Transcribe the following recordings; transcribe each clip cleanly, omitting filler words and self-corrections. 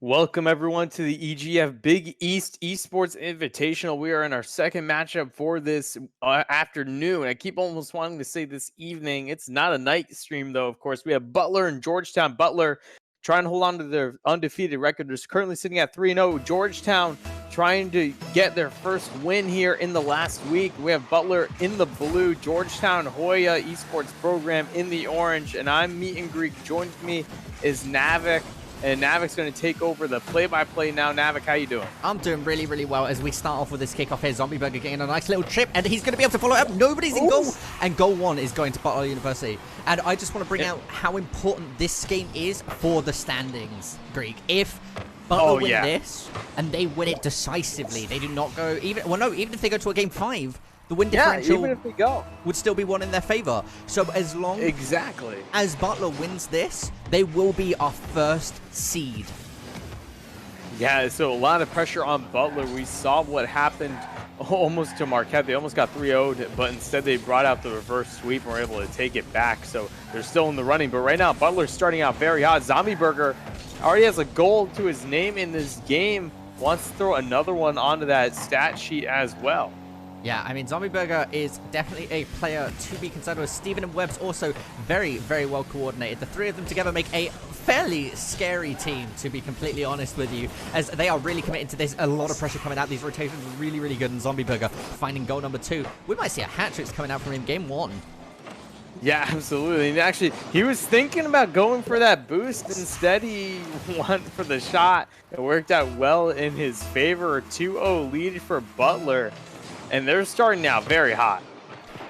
Welcome everyone to the EGF Big East Esports Invitational. We are in our second matchup for this afternoon. I keep almost wanting to say this evening. It's not a night stream though, of course. We have Butler and Georgetown. Butler trying to hold on to their undefeated record. They're currently sitting at 3-0. Georgetown trying to get their first win here in the last week. We have Butler in the blue, Georgetown Hoya Esports program in the orange, and I'm Meet and Greek. Joining me is Navik. And Navik's going to take over the play-by-play now. Navik, how you doing? I'm doing really, really well as we start off with this kickoff here. Zombie Burger getting a nice little chip, and he's going to be able to follow it up. Nobody's in goal, and goal one is going to Butler University. And I just want to bring out how important this game is for the standings, Greek. If Butler win this, and they win it decisively, they do not go even... Well, no, even if they go to a game 5, the win differential even if they go, would still be one in their favor. So as long as Butler wins this, they will be our first seed. Yeah, so a lot of pressure on Butler. We saw what happened almost to Marquette. They almost got 3-0'd, but instead they brought out the reverse sweep and were able to take it back. So they're still in the running. But right now, Butler's starting out very hot. Zombie Burger already has a goal to his name in this game. Wants to throw another one onto that stat sheet as well. Yeah, I mean, Zombie Burger is definitely a player to be concerned with. Steven and Webb's also very, very well coordinated. The three of them together make a fairly scary team, to be completely honest with you, as they are really committed to this. A lot of pressure coming out. These rotations are really, really good, and Zombie Burger finding goal number 2. We might see a hat-trick coming out from him game 1. Yeah, absolutely. And actually, he was thinking about going for that boost. Instead, he went for the shot. It worked out well in his favor. A 2-0 lead for Butler. And they're starting now very hot.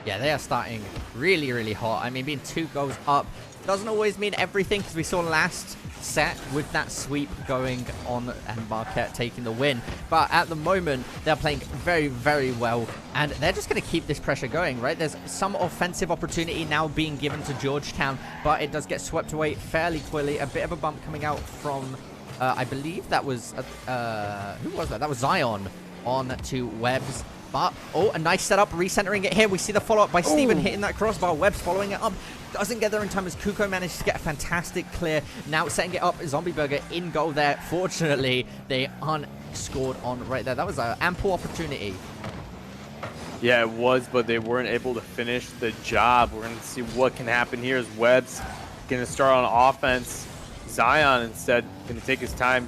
Yeah, they are starting really, really hot. I mean, being 2 goals up doesn't always mean everything, because we saw last set with that sweep going on and Marquette taking the win. But at the moment, they're playing very, very well, and they're just going to keep this pressure going, right? There's some offensive opportunity now being given to Georgetown, but it does get swept away fairly quickly. A bit of a bump coming out from, I believe that was, who was that? That was Zion on to Webbs. But, a nice setup, recentering it here. We see the follow-up by Steven hitting that crossbar. Webb's following it up. Doesn't get there in time as Kuko managed to get a fantastic clear. Now setting it up, Zombie Burger in goal there. Fortunately, they aren't scored on right there. That was an ample opportunity. Yeah, it was, but they weren't able to finish the job. We're going to see what can happen here as Webb's going to start on offense. Zion instead going to take his time.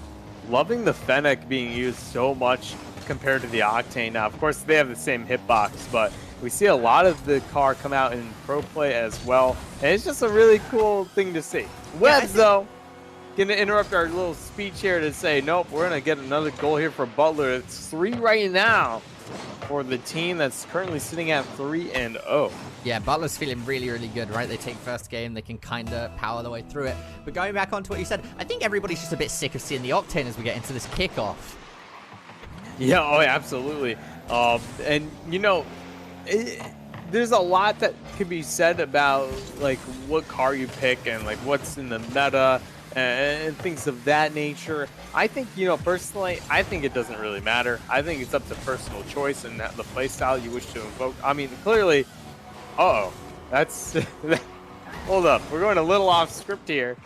Loving the Fennec being used so much compared to the Octane. Now, of course, they have the same hitbox, but we see a lot of the car come out in pro play as well, and it's just a really cool thing to see. Webbs, though, going to interrupt our little speech here to say, nope, we're going to get another goal here for Butler. It's 3 right now for the team that's currently sitting at 3-0. Yeah, Butler's feeling really, really good, right? They take first game, they can kind of power their way through it. But going back onto what you said, I think everybody's just a bit sick of seeing the Octane as we get into this kickoff. Yeah, oh, yeah, absolutely. And, you know, there's a lot that could be said about, like, what car you pick and, like, what's in the meta and things of that nature. I think, you know, personally, I think it doesn't really matter. I think it's up to personal choice and the play style you wish to invoke. I mean, clearly, that's... Hold up, we're going a little off script here.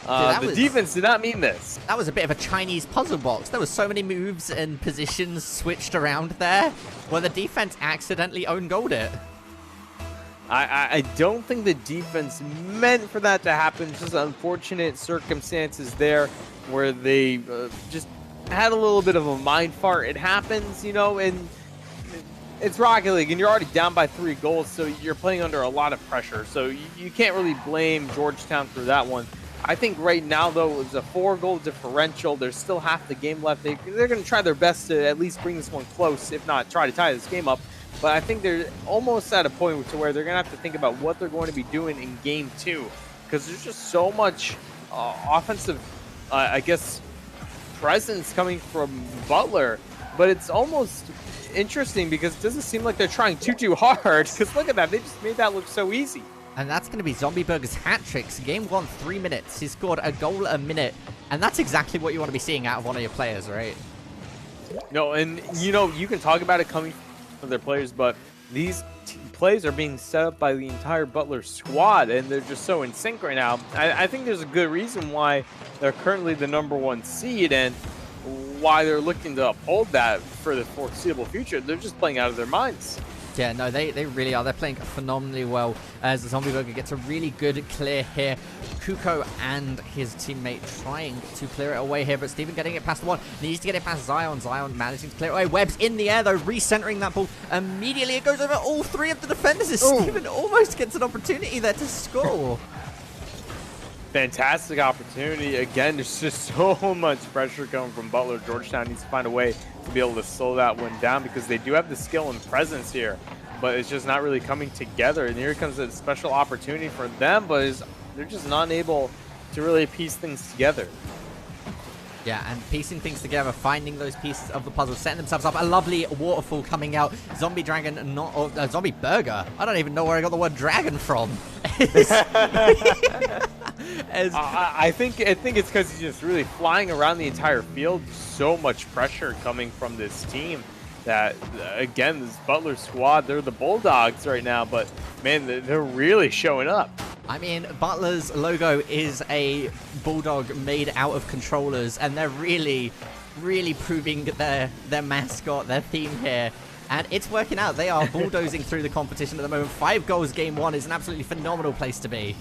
The defense did not mean this. That was a bit of a Chinese puzzle box. There were so many moves and positions switched around there where the defense accidentally own goaled it. I don't think the defense meant for that to happen. Just unfortunate circumstances there where they just had a little bit of a mind fart. It happens, you know, and it's Rocket League, and you're already down by 3 goals, so you're playing under a lot of pressure. So you can't really blame Georgetown for that one. I think right now, though, it's a 4-goal differential. There's still half the game left. They're going to try their best to at least bring this one close, if not try to tie this game up. But I think they're almost at a point to where they're going to have to think about what they're going to be doing in Game 2. Because there's just so much offensive, I guess, presence coming from Butler. But it's almost interesting because it doesn't seem like they're trying too hard. Because look at that. They just made that look so easy. And that's going to be Zombie Burger's hat-tricks. Game 1, 3 minutes. He scored a goal a minute. And that's exactly what you want to be seeing out of one of your players, right? No, and, you know, you can talk about it coming from their players, but these plays are being set up by the entire Butler squad, and they're just so in sync right now. I think there's a good reason why they're currently the #1 seed, and why they're looking to uphold that for the foreseeable future. They're just playing out of their minds. Yeah, no, they really are. They're playing phenomenally well as the Zombie Burger gets a really good clear here. Kuko and his teammate trying to clear it away here, but Steven getting it past the one. Needs to get it past Zion. Zion managing to clear it away. Webb's in the air, though, recentering that ball. Immediately, it goes over all three of the defenders as Steven almost gets an opportunity there to score. Fantastic opportunity. Again, there's just so much pressure coming from Butler. Georgetown needs to find a way to be able to slow that one down because they do have the skill and presence here, but it's just not really coming together. And here comes a special opportunity for them, but they're just not able to really piece things together. Yeah, and piecing things together, finding those pieces of the puzzle, setting themselves up. A lovely waterfall coming out. Zombie Dragon, Zombie Burger. I don't even know where I got the word dragon from. I think it's because he's just really flying around the entire field. So much pressure coming from this team that, again, this Butler squad, they're the Bulldogs right now, but man, they're really showing up. I mean, Butler's logo is a bulldog made out of controllers, and they're really, really proving their mascot, their theme here. And it's working out. They are bulldozing through the competition at the moment. 5 goals game 1 is an absolutely phenomenal place to be.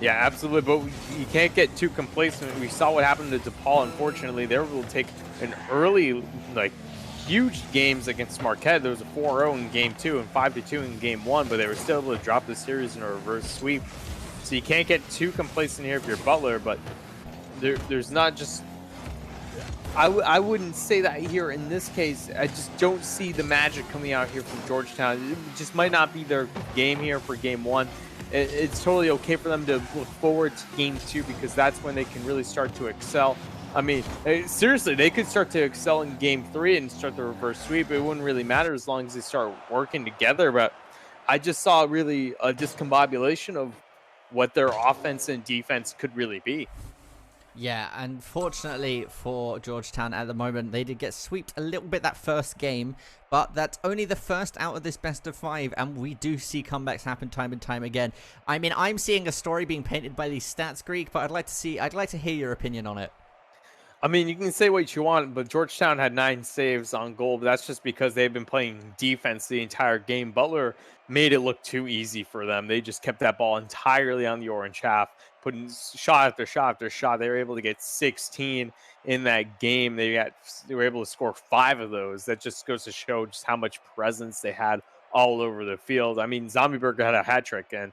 Yeah, absolutely, but you can't get too complacent. We saw what happened to DePaul. Unfortunately, they were able to take an early, huge games against Marquette. There was a 4-0 in game 2 and 5-2 in game 1, but they were still able to drop the series in a reverse sweep. So you can't get too complacent here if you're Butler, but there's not just... I wouldn't say that here in this case. I just don't see the magic coming out here from Georgetown. It just might not be their game here for game 1. It's totally okay for them to look forward to game 2 because that's when they can really start to excel. I mean, seriously, they could start to excel in game 3 and start the reverse sweep. It wouldn't really matter as long as they start working together. But I just saw really a discombobulation of what their offense and defense could really be. Yeah, unfortunately for Georgetown at the moment, they did get swept a little bit that first game, but that's only the first out of this best of 5, and we do see comebacks happen time and time again. I mean, I'm seeing a story being painted by these stats, Greek, but I'd like to hear your opinion on it. I mean, you can say what you want, but Georgetown had 9 saves on goal, but that's just because they've been playing defense the entire game. Butler made it look too easy for them. They just kept that ball entirely on the orange half, putting shot after shot after shot. They were able to get 16 in that game. They were able to score 5 of those. That just goes to show just how much presence they had all over the field. I mean, Zombie Burger had a hat trick, and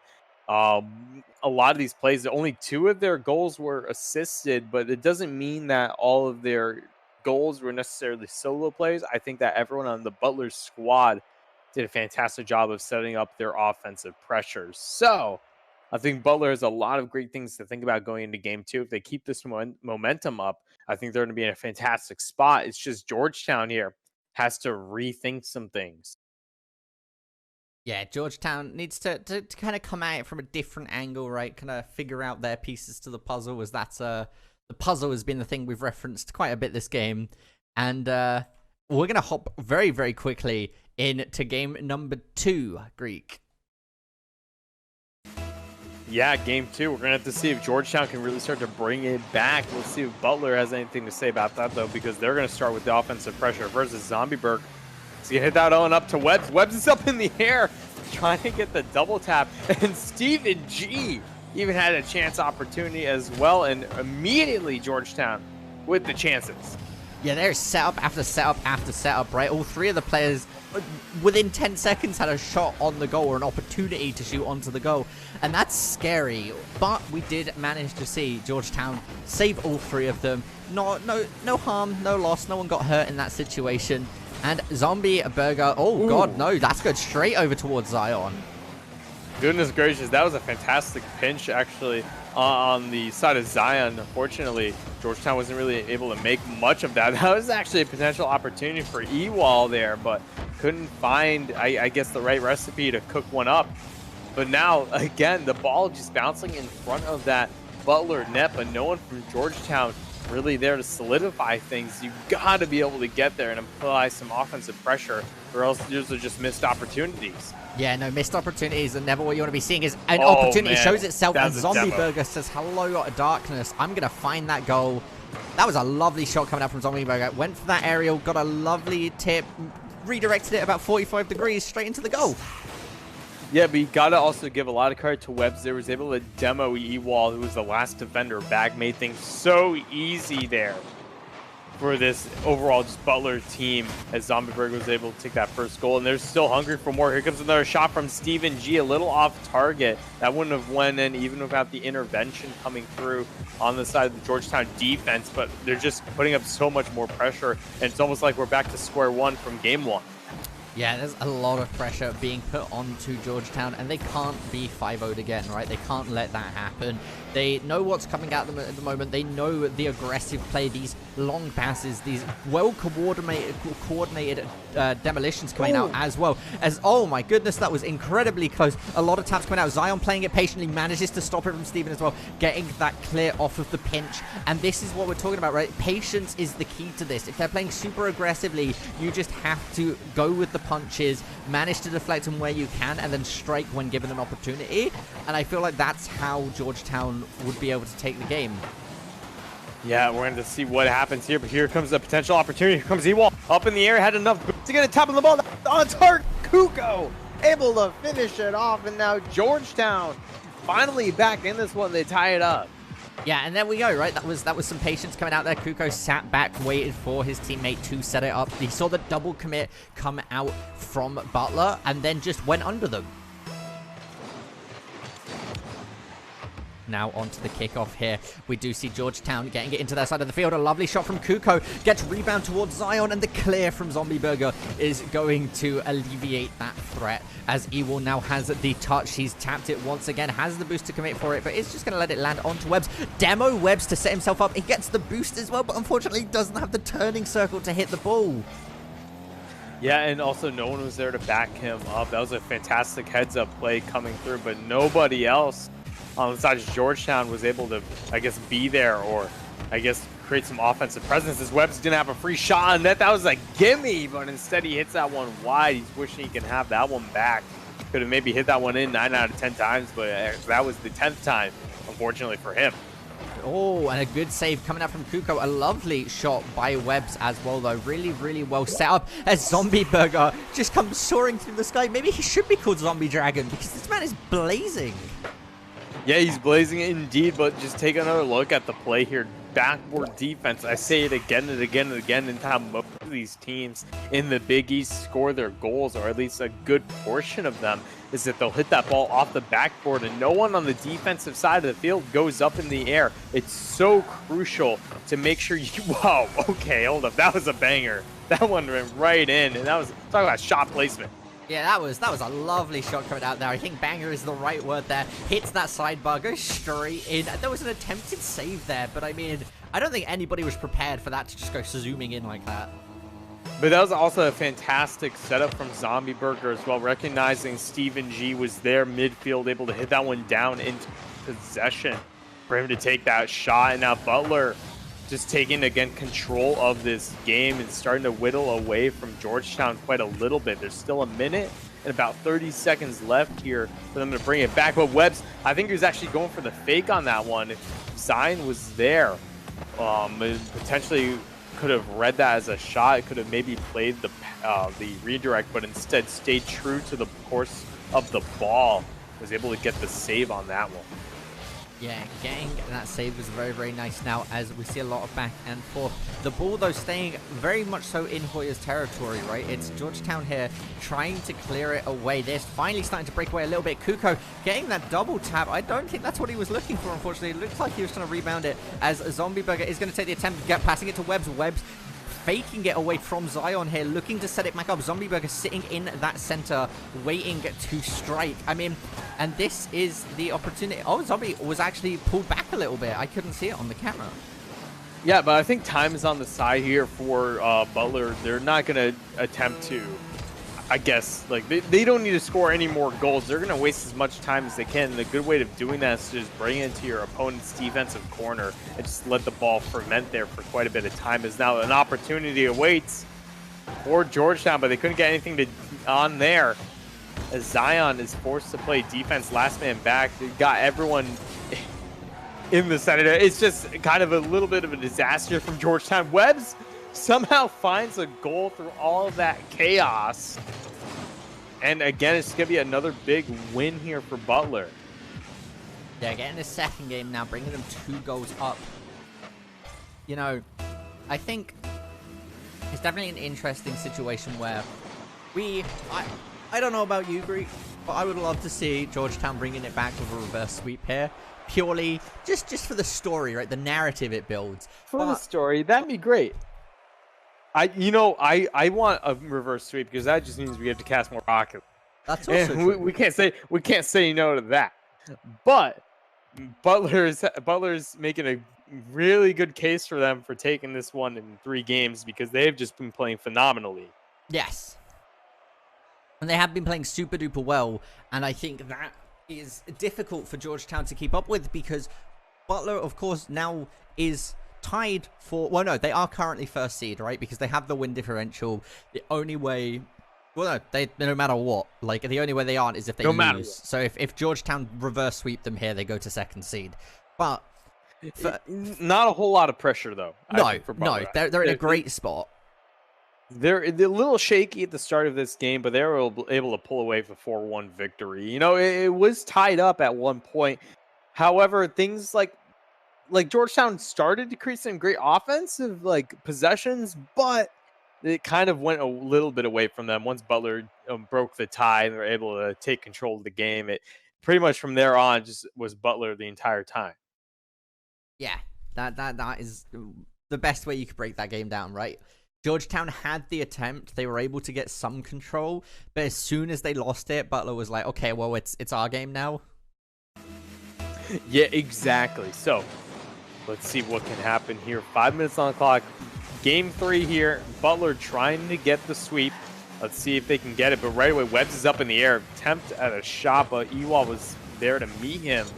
a lot of these plays, only 2 of their goals were assisted, but it doesn't mean that all of their goals were necessarily solo plays. I think that everyone on the Butler squad did a fantastic job of setting up their offensive pressures. So I think Butler has a lot of great things to think about going into game 2. If they keep this momentum up, I think they're going to be in a fantastic spot. It's just Georgetown here has to rethink some things. Yeah, Georgetown needs to kind of come at it from a different angle, right? Kind of figure out their pieces to the puzzle, as that's the puzzle has been the thing we've referenced quite a bit this game. And we're going to hop very, very quickly into game number 2, Greek. Yeah, game 2. We're going to have to see if Georgetown can really start to bring it back. We'll see if Butler has anything to say about that, though, because they're going to start with the offensive pressure versus Zombieberg. He's going to hit that on up to Webbs. Webbs is up in the air trying to get the double tap. And Steven G even had a chance opportunity as well. And immediately Georgetown with the chances. Yeah, there's setup after setup after setup, right? All 3 of the players within 10 seconds had a shot on the goal or an opportunity to shoot onto the goal. And that's scary. But we did manage to see Georgetown save all 3 of them. No harm, no loss. No one got hurt in that situation. And Zombie Burger, oh god, no, that's going straight over towards Zion. Goodness gracious, that was a fantastic pinch, actually, on the side of Zion. Unfortunately, Georgetown wasn't really able to make much of that. That was actually a potential opportunity for Ewall there, but couldn't find, I guess, the right recipe to cook one up. But now, again, the ball just bouncing in front of that Butler net, but no one from Georgetown really there to solidify things. You got to be able to get there and apply some offensive pressure, or else those are just missed opportunities. Yeah, no, missed opportunities are never what you want to be seeing. Is an Oh, opportunity man. shows itself, and That's a Zombie demo. Burger says, hello, darkness. I'm going to find that goal. That was a lovely shot coming out from Zombie Burger. Went for that aerial, got a lovely tip, redirected it about 45 degrees straight into the goal. Yeah, but you got to also give a lot of credit to Webbs. There was able to demo E-Wall, who was the last defender back, made things so easy there for this overall just Butler team as Zombieberg was able to take that first goal. And they're still hungry for more. Here comes another shot from Steven G, a little off target. That wouldn't have went in even without the intervention coming through on the side of the Georgetown defense, but they're just putting up so much more pressure, and it's almost like we're back to square one from game one. Yeah, there's a lot of pressure being put onto Georgetown, and they can't be 5-0'd again, right? They can't let that happen. They know what's coming at them at the moment. They know the aggressive play, these long passes, these well-coordinated demolitions coming out as well. As, oh my goodness, that was incredibly close. A lot of taps coming out. Zion playing it patiently, manages to stop it from Steven as well, getting that clear off of the pinch. And this is what we're talking about, right? Patience is the key to this. If they're playing super aggressively, you just have to go with the punches, manage to deflect them where you can, and then strike when given an opportunity. And I feel like that's how Georgetown would be able to take the game. Yeah, we're going to see what happens here, but here comes a potential opportunity. Here comes Ewald up in the air, had enough to get a tap on the ball. On target, Kuko able to finish it off, and now Georgetown finally back in this one. They tie it up. Yeah, and there we go, right? That was some patience coming out there. Kuko sat back, waited for his teammate to set it up. He saw the double commit come out from Butler, and then just went under them. Now onto the kickoff here. We do see Georgetown getting it into their side of the field. A lovely shot from Kuko. Gets rebound towards Zion, and the clear from Zombie Burger is going to alleviate that threat, as Ewell now has the touch. He's tapped it once again, has the boost to commit for it, but it's just going to let it land onto Webbs. Demo Webbs to set himself up. He gets the boost as well, but unfortunately doesn't have the turning circle to hit the ball. Yeah, and also no one was there to back him up. That was a fantastic heads-up play coming through, but nobody else on the side of Georgetown was able to, I guess, be there or, I guess, create some offensive presence. As Webbs didn't have a free shot on net. That was a gimme, but instead he hits that one wide. He's wishing he can have that one back. Could have maybe hit that one in 9 out of 10 times, but that was the 10th time, unfortunately for him. Oh, and a good save coming out from Kuko. A lovely shot by Webbs as well, though. Really, really well set up as Zombie Burger just comes soaring through the sky. Maybe he should be called Zombie Dragon because this man is blazing. Yeah, he's blazing it indeed, but just take another look at the play here. Backboard defense. I say it again and again and again, and how most of these teams in the Big East score their goals, or at least a good portion of them, is that they'll hit that ball off the backboard and no one on the defensive side of the field goes up in the air. It's so crucial to make sure you... Whoa, okay, hold up. That was a banger. That one went right in, and that was... Talk about shot placement. Yeah, that was a lovely shot coming out there. I think banger is the right word there. Hits that sidebar, goes straight in. There was an attempted save there, but I mean, I don't think anybody was prepared for that to just go zooming in like that. But that was also a fantastic setup from Zombie Burger as well, recognizing Steven G was there midfield, able to hit that one down into possession for him to take that shot. And now Butler just taking, again, control of this game and starting to whittle away from Georgetown quite a little bit. There's still a minute and about 30 seconds left here for them to bring it back. But Webbs, I think he was actually going for the fake on that one. If Zion was there, potentially could have read that as a shot. It could have maybe played the redirect, but instead stayed true to the course of the ball. Was able to get the save on that one. Yeah, getting that save was very, very nice now as we see a lot of back and forth. The ball, though, staying very much so in Hoyer's territory, right? It's Georgetown here trying to clear it away. They're finally starting to break away a little bit. Kuko getting that double tap. I don't think that's what he was looking for, unfortunately. It looks like he was trying to rebound it as Zombie Burger is going to take the attempt, passing it to Webbs. Webbs faking it away from Zion here, looking to set it back up. Zombie Burger sitting in that center, waiting to strike. I mean, and this is the opportunity. Oh, Zombie was actually pulled back a little bit. I couldn't see it on the camera. Yeah, but I think time is on the side here for Butler. They're not going to attempt to I guess, like, they don't need to score any more goals. They're going to waste as much time as they can. And the good way of doing that is to just bring it into your opponent's defensive corner and just let the ball ferment there for quite a bit of time. As now an opportunity awaits for Georgetown, but they couldn't get anything on there. As Zion is forced to play defense, last man back. They got everyone in the center. It's just kind of a little bit of a disaster from Georgetown. Webbs somehow finds a goal through all of that chaos. And again, it's going to be another big win here for Butler. Yeah, getting the second game now, bringing them 2 goals up. You know, I think it's definitely an interesting situation where I don't know about you, Greek, but I would love to see Georgetown bringing it back with a reverse sweep here. Purely just for the story, right? The narrative it builds. For the story, that'd be great. I want a reverse sweep because that just means we have to cast more rockets. That's also true. We can't say no to that. But Butler's making a really good case for them for taking this one in 3 games because they've just been playing phenomenally. Yes. And they have been playing super duper well, and I think that is difficult for Georgetown to keep up with because Butler, of course, now is tied for... Well, no, they are currently first seed, right? Because they have the win differential. The only way... Well, no, no matter what. Like, the only way they aren't is if they lose. So if Georgetown reverse sweep them here, they go to second seed. But... not a whole lot of pressure, though. No, they're in a great spot. They're a little shaky at the start of this game, but they were able to pull away with a 4-1 victory. You know, it was tied up at one point. However, things like Georgetown started to create some great offensive possessions, but it kind of went a little bit away from them. Once Butler broke the tie and they were able to take control of the game, it pretty much from there on just was Butler the entire time. Yeah, that is the best way you could break that game down, right? Georgetown had the attempt. They were able to get some control, but as soon as they lost it, Butler was like, okay, well, it's our game now. Yeah, exactly. So let's see what can happen here. 5 minutes on the clock. Game 3 here. Butler trying to get the sweep. Let's see if they can get it. But right away, Webbs is up in the air. Attempt at a shot, but Ewald was there to meet him.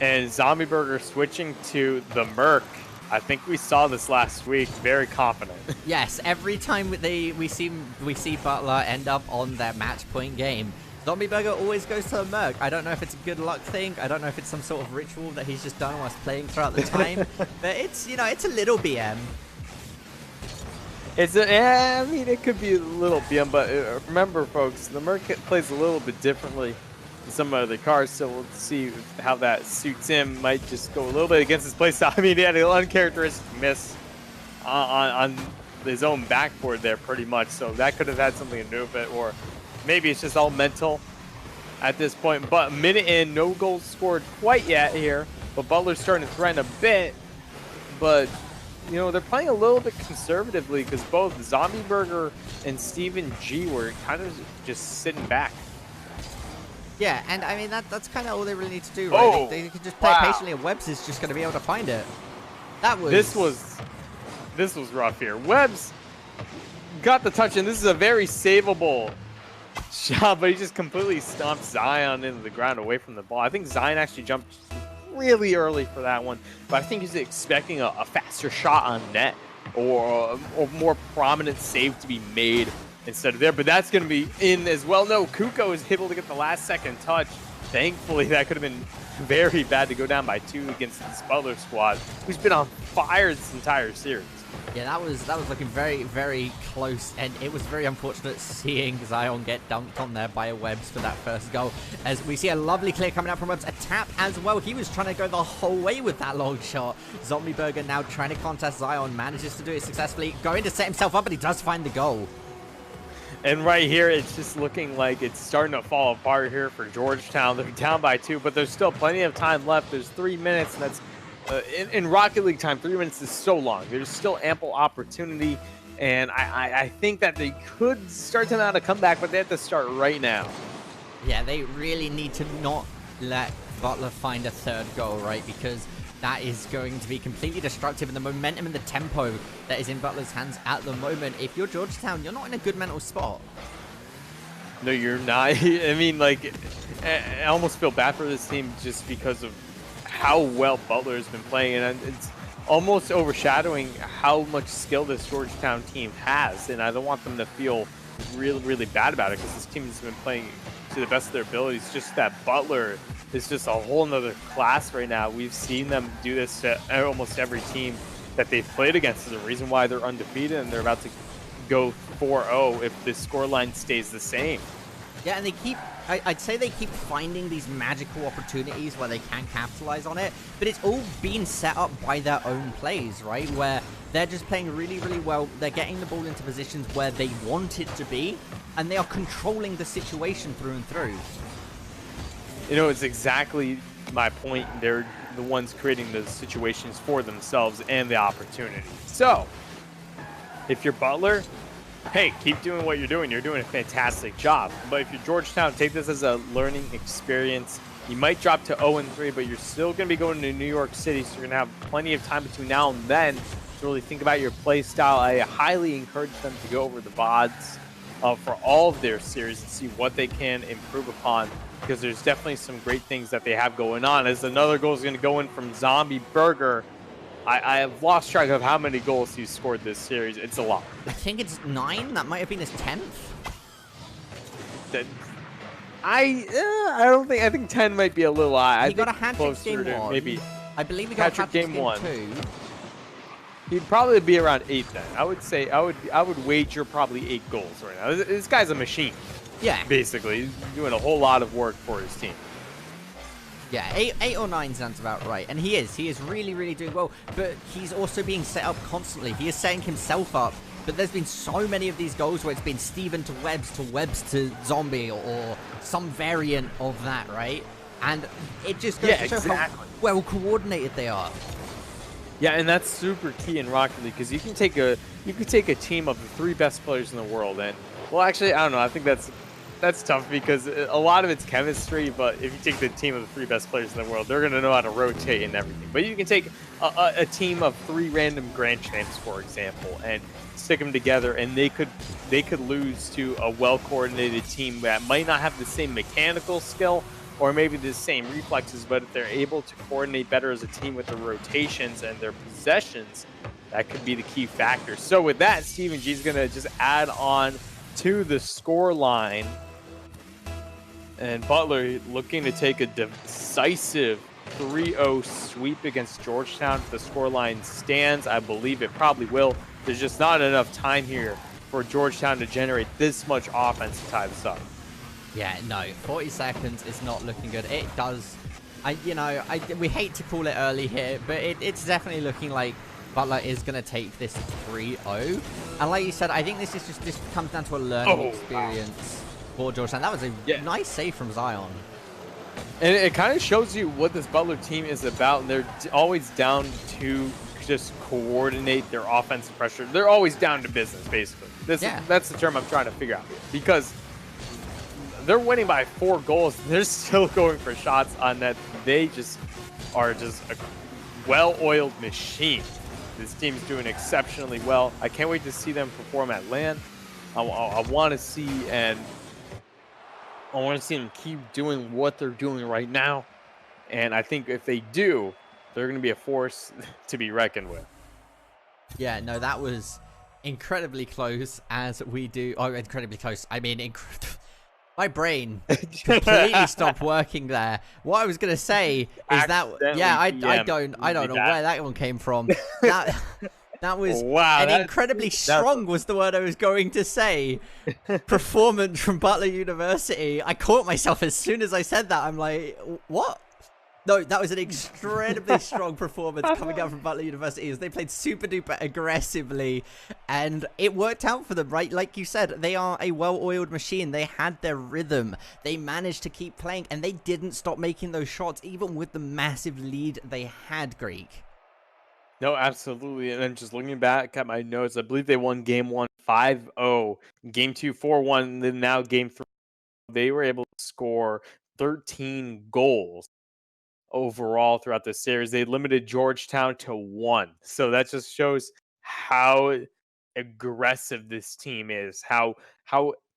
And Zombie Burger switching to the Merc. I think we saw this last week. Very confident. Yes, every time we see Butler end up on their match point game, Zombie Burger always goes to the Merc. I don't know if it's a good luck thing. I don't know if it's some sort of ritual that he's just done whilst playing throughout the time. But it's, you know, it's a little BM. I mean, it could be a little BM, but remember, folks, the Merc plays a little bit differently than some of the cars, so we'll see how that suits him. Might just go a little bit against his playstyle. I mean, he had an uncharacteristic miss on his own backboard there, pretty much, so that could have had something to do with it, or maybe it's just all mental at this point. But a minute in, no goals scored quite yet here, but Butler's starting to threaten a bit, but you know, they're playing a little bit conservatively because both Zombie Burger and Steven G were kind of just sitting back. Yeah, and I mean, that's kind of all they really need to do, right? Oh, they can just play it patiently, and Webbs is just going to be able to find it. This was rough here. Webbs Got the touch, and this is a very savable shot, but he just completely stomped Zion into the ground away from the ball. I think Zion actually jumped really early for that one, but I think he's expecting a faster shot on net or more prominent save to be made instead of there, but that's going to be in as well. No, Kuko is able to get the last second touch. Thankfully, that could have been very bad to go down by 2 against this Butler squad, who's been on fire this entire series. Yeah, that was looking very, very close, and it was very unfortunate seeing Zion get dunked on there by Webbs for that first goal. As we see a lovely clear coming out from Webbs, a tap as well. He was trying to go the whole way with that long shot. Zombie Burger now trying to contest Zion, manages to do it successfully, going to set himself up, but he does find the goal. And right here, it's just looking like it's starting to fall apart here for Georgetown. They're down by 2, but there's still plenty of time left. There's 3 minutes, and that's in Rocket League time, 3 minutes is so long. There's still ample opportunity, and I think that they could start to mount a comeback, but they have to start right now. Yeah, they really need to not let Butler find a third goal, right? Because that is going to be completely destructive, and the momentum and the tempo that is in Butler's hands at the moment. If you're Georgetown, you're not in a good mental spot. No, you're not. I mean, like, I almost feel bad for this team just because of how well Butler has been playing, and it's almost overshadowing how much skill this Georgetown team has. And I don't want them to feel really, really bad about it because this team has been playing to the best of their abilities. Just that Butler is just a whole nother class right now. We've seen them do this to almost every team that they've played against. Is the reason why they're undefeated, and they're about to go 4-0 if the scoreline stays the same. Yeah, and they keep, I'd say they keep finding these magical opportunities where they can capitalize on it, but it's all been set up by their own plays, right? Where they're just playing really, really well. They're getting the ball into positions where they want it to be, and they are controlling the situation through and through. You know, it's exactly my point. They're the ones creating the situations for themselves and the opportunity. So, if you're Butler, hey, keep doing what you're doing. You're doing a fantastic job. But if you're Georgetown, take this as a learning experience. You might drop to 0-3, but you're still going to be going to New York City, so you're going to have plenty of time between now and then to really think about your play style. I highly encourage them to go over the VODs for all of their series and see what they can improve upon, because there's definitely some great things that they have going on. As another goal is going to go in from Zombie Burger. I have lost track of how many goals he's scored this series. It's a lot. I think it's 9. That might have been his 10th. I don't think. I think 10 might be a little high. He got a hat-trick game 1. Maybe. I believe he got a hat-trick game 1. 2. He'd probably be around 8 then. I would say I would wager probably 8 goals right now. This guy's a machine. Yeah. Basically, he's doing a whole lot of work for his team. Yeah, 8 or 9 sounds about right. And he is really, really doing well. But he's also being set up constantly. He is setting himself up. But there's been so many of these goals where it's been Steven to Webbs to Zombie, or some variant of that, right? And it just goes to show how well coordinated they are. Yeah, and that's super key in Rocket League, because you can take a team of the 3 best players in the world, and well, actually, I don't know. I think that's tough because a lot of it's chemistry. But if you take the team of the 3 best players in the world, they're gonna know how to rotate and everything. But you can take a team of 3 random grand champs, for example, and stick them together, and they could lose to a well-coordinated team that might not have the same mechanical skill or maybe the same reflexes, but if they're able to coordinate better as a team with their rotations and their possessions, that could be the key factor. So with that, Steven G is going to just add on to the score line. And Butler looking to take a decisive 3-0 sweep against Georgetown. If the scoreline stands, I believe it probably will. There's just not enough time here for Georgetown to generate this much offense to tie this up. Yeah, no, 40 seconds is not looking good. It does, we hate to call it early here, but it's definitely looking like Butler is going to take this 3-0. And like you said, I think this comes down to a learning experience for Georgetown. That was a nice save from Zion. And it kind of shows you what this Butler team is about. And they're always down to just coordinate their offensive pressure. They're always down to business, basically. That's the term I'm trying to figure out. Because they're winning by 4 goals. They're still going for shots on net. They just are just a well-oiled machine. This team's doing exceptionally well. I can't wait to see them perform at LAN. I want to see them keep doing what they're doing right now. And I think if they do, they're going to be a force to be reckoned with. Yeah, no, that was incredibly close as we do. Oh, incredibly close. I mean, my brain completely stopped working there. What I was gonna say is that, yeah, I don't know where that one came from. That was incredibly strong was the word I was going to say. Performance from Butler University. I caught myself as soon as I said that. I'm like, what? No, that was an incredibly strong performance coming out from Butler University as they played super duper aggressively, and it worked out for them, right? Like you said, they are a well-oiled machine. They had their rhythm. They managed to keep playing, and they didn't stop making those shots, even with the massive lead they had, Greek. No, absolutely. And then just looking back at my notes, I believe they won game 1 5-0, game 2 4-1, and then now game 3 they were able to score 13 goals. overall throughout the series. They limited Georgetown to 1. So that just shows how aggressive this team is, how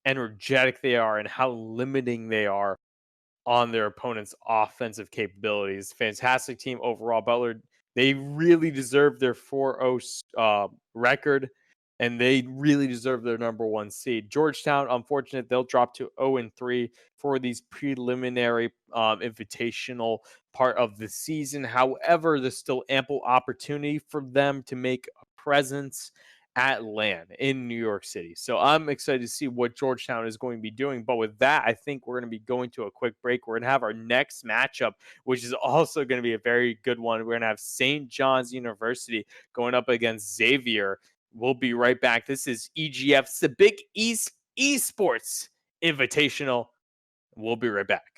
energetic they are, and how limiting they are on their opponent's offensive capabilities. Fantastic team overall. Butler, they really deserve their 4-0 record, and they really deserve their number 1 seed. Georgetown, unfortunate, they'll drop to 0-3 for these preliminary invitational part of the season. However, there's still ample opportunity for them to make a presence at LAN in New York City. So I'm excited to see what Georgetown is going to be doing. But with that, I think we're going to be going to a quick break. We're going to have our next matchup, which is also going to be a very good one. We're going to have St. John's University going up against Xavier. We'll be right back. This is EGF's the Big East Esports Invitational. We'll be right back.